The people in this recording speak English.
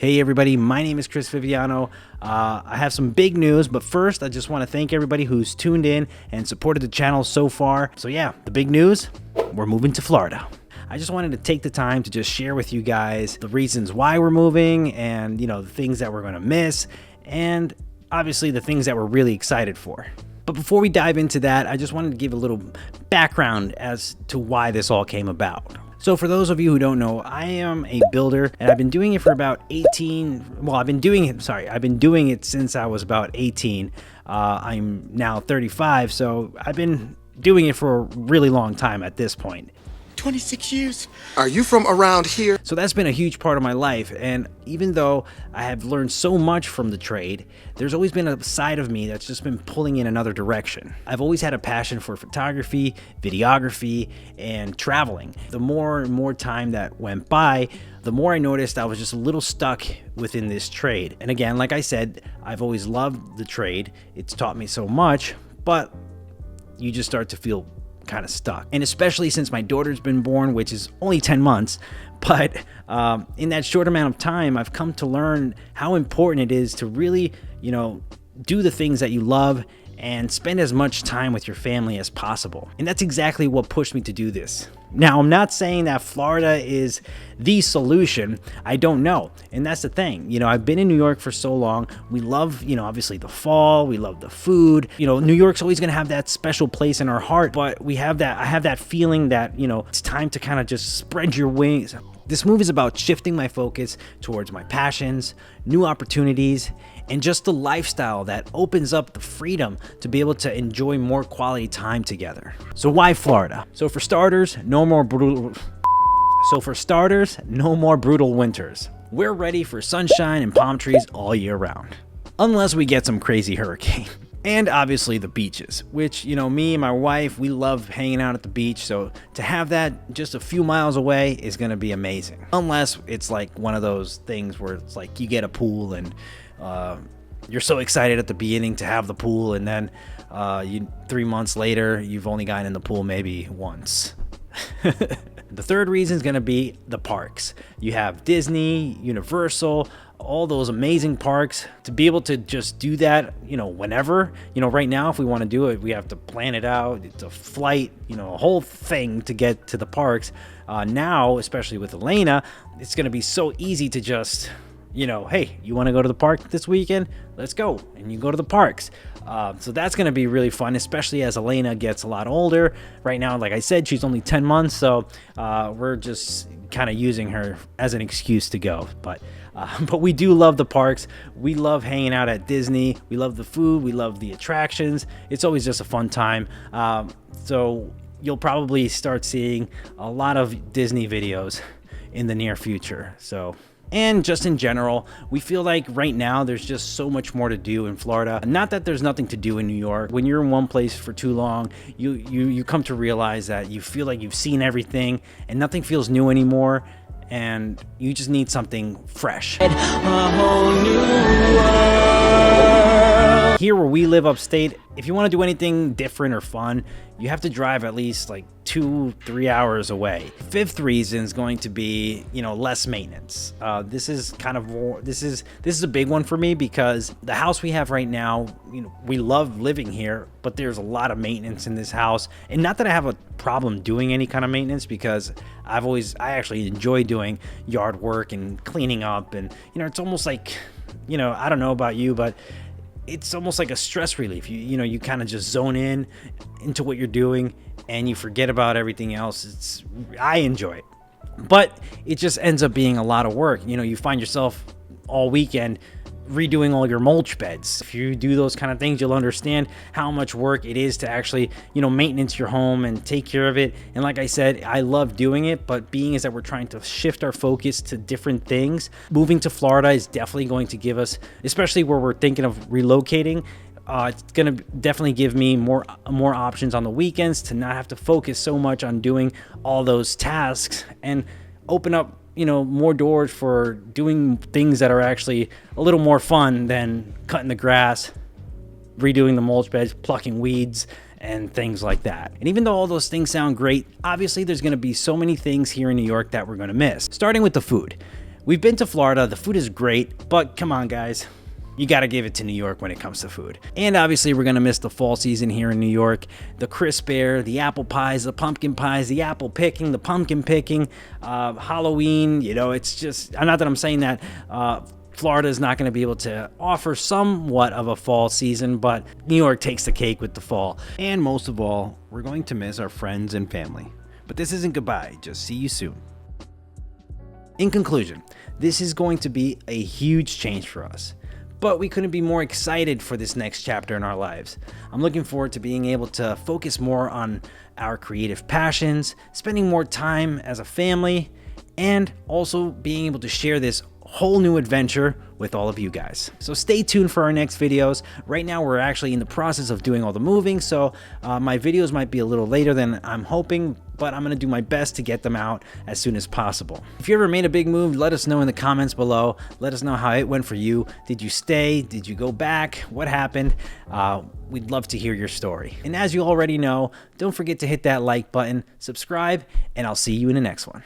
Hey everybody, my name is Chris Viviano. I have some big news, but first I just want to thank everybody who's tuned in and supported the channel so far. So yeah, the big news, we're moving to Florida. I just wanted to take the time to just share with you guys the reasons why we're moving and, the things that we're going to miss and obviously the things that we're really excited for. But before we dive into that, I just wanted to give a little background as to why this all came about. So for those of you who don't know, I am a builder and I've been doing it for about I've been doing it since I was about 18. I'm now 35, so I've been doing it for a really long time at this point. 26 years. Are you from around here? So that's been a huge part of my life, and even though I have learned so much from the trade, there's always been a side of me that's just been pulling in another direction. I've always had a passion for photography, videography, and traveling. The more and more time that went by, the more I noticed I was just a little stuck within this trade. And again, like I said, I've always loved the trade. It's taught me so much, but you just start to feel kind of stuck. And especially since my daughter's been born, which is only 10 months, but in that short amount of time, I've come to learn how important it is to really, do the things that you love and spend as much time with your family as possible. And that's exactly what pushed me to do this. Now, I'm not saying that Florida is the solution. I don't know. And that's the thing. I've been in New York for so long. We love, obviously the fall. We love the food. New York's always going to have that special place in our heart. But I have that feeling that, it's time to kind of just spread your wings. This move is about shifting my focus towards my passions, new opportunities, and just the lifestyle that opens up the freedom to be able to enjoy more quality time together. So why Florida? So for starters, no more brutal winters. We're ready for sunshine and palm trees all year round. Unless we get some crazy hurricane. And obviously the beaches, which, me and my wife, we love hanging out at the beach. So to have that just a few miles away is going to be amazing. Unless it's like one of those things where it's like you get a pool and you're so excited at the beginning to have the pool. And then 3 months later, you've only gotten in the pool maybe once. The third reason is going to be the parks. You have Disney, Universal, all those amazing parks. To be able to just do that, whenever, right now, if we want to do it, we have to plan it out. It's a flight, a whole thing to get to the parks. Now, especially with Elena, it's going to be so easy to just, hey, you want to go to the park this weekend? Let's go. And you go to the parks. So that's going to be really fun, especially as Elena gets a lot older. Right now, like I said, she's only 10 months, so we're just kind of using her as an excuse to go. But we do love the parks. We love hanging out at Disney. We love the food. We love the attractions. It's always just a fun time. So you'll probably start seeing a lot of Disney videos in the near future. And just in general, we feel like right now there's just so much more to do in Florida. Not that there's nothing to do in New York. When you're in one place for too long, you come to realize that you feel like you've seen everything and nothing feels new anymore, and you just need something fresh. A whole new world. Here where we live upstate, if you want to do anything different or fun, you have to drive at least like 2-3 hours away. Fifth reason is going to be, less maintenance. This is a big one for me because the house we have right now, we love living here, but there's a lot of maintenance in this house. And not that I have a problem doing any kind of maintenance, because I actually enjoy doing yard work and cleaning up, and it's almost like, I don't know about you, but it's almost like a stress relief. You kind of just zone into what you're doing and you forget about everything else. I enjoy it, but it just ends up being a lot of work. You find yourself all weekend redoing all your mulch beds. If you do those kind of things, you'll understand how much work it is to actually, maintenance your home and take care of it. And like I said, I love doing it, but being is that we're trying to shift our focus to different things. Moving to Florida is definitely going to give us, especially where we're thinking of relocating, it's going to definitely give me more options on the weekends to not have to focus so much on doing all those tasks and open up more doors for doing things that are actually a little more fun than cutting the grass, redoing the mulch beds, plucking weeds, and things like that. And even though all those things sound great, obviously there's going to be so many things here in New York that we're going to miss. Starting with the food. We've been to Florida, the food is great, but come on guys, you gotta give it to New York when it comes to food. And obviously we're gonna miss the fall season here in New York. The crisp air, the apple pies, the pumpkin pies, the apple picking, the pumpkin picking, Halloween, you know, it's just, not that I'm saying that Florida is not gonna be able to offer somewhat of a fall season, but New York takes the cake with the fall. And most of all, we're going to miss our friends and family. But this isn't goodbye, just see you soon. In conclusion, this is going to be a huge change for us, but we couldn't be more excited for this next chapter in our lives. I'm looking forward to being able to focus more on our creative passions, spending more time as a family, and also being able to share this whole new adventure with all of you guys. So stay tuned for our next videos. Right now we're actually in the process of doing all the moving, so my videos might be a little later than I'm hoping, but I'm gonna do my best to get them out as soon as possible. If you ever made a big move, let us know in the comments below. Let us know how it went for you. Did you stay? Did you go back? What happened? We'd love to hear your story. And as you already know, don't forget to hit that like button, subscribe, and I'll see you in the next one.